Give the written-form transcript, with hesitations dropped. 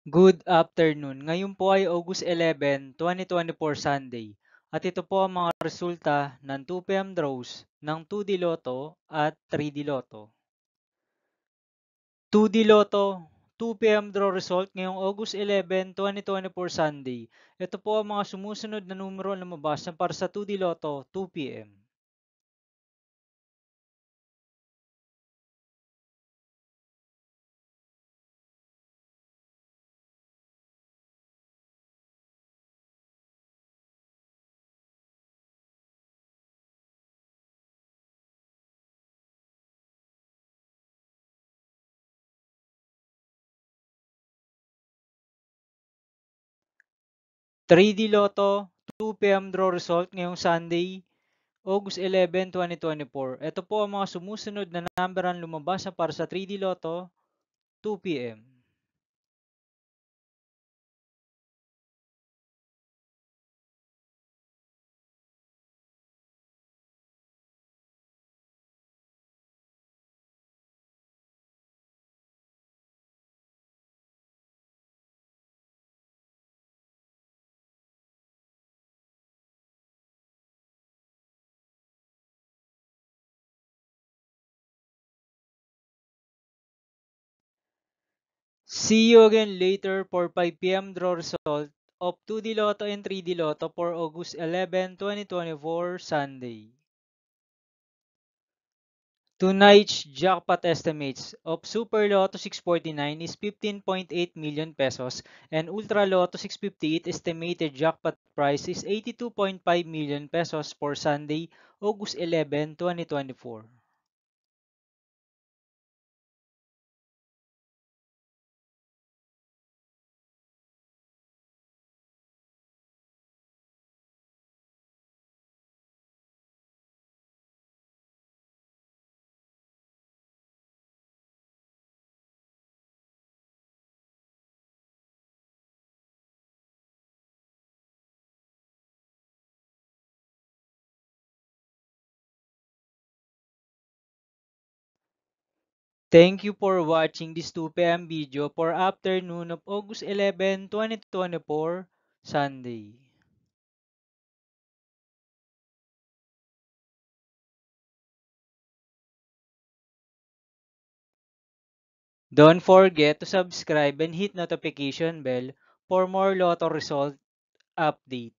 Good afternoon. Ngayon po ay August 11, 2024 Sunday. At ito po ang mga resulta ng 2 p.m. draws ng 2D Lotto at 3D Lotto. 2D Lotto, 2 p.m. draw result ngayong August 11, 2024 Sunday. Ito po ang mga sumusunod na numero na lumabas na para sa 2D Lotto 2 p.m. 3D Lotto, 2 p.m. draw result ngayong Sunday, August 11, 2024. Ito po ang mga sumusunod na numberan lumabas na para sa 3D Lotto 2 p.m. 'See you again later for 5 p.m. draw result of 2D Lotto and 3D Lotto for August 11, 2024 Sunday. Tonight's jackpot estimates of Super Lotto 649 is 15.8 million pesos and Ultra Lotto 658 estimated jackpot price is 82.5 million pesos for Sunday, August 11, 2024. Thank you for watching this 2 p.m. video for afternoon of August 11, 2024, Sunday. Don't forget to subscribe and hit notification bell for more Lotto result update.